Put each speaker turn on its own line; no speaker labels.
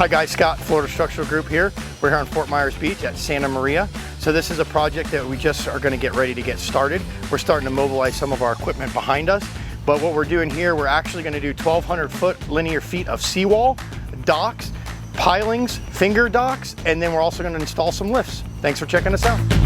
Hi guys, Scott, Florida Structural Group here. We're here on Fort Myers Beach at Santa Maria. So this is a project that we just are going to get ready to get started. We're starting to mobilize some of our equipment behind us. But what we're doing here, we're actually going to do 1,200 linear feet of seawall, docks, pilings, finger docks, and then we're also going to install some lifts. Thanks for checking us out.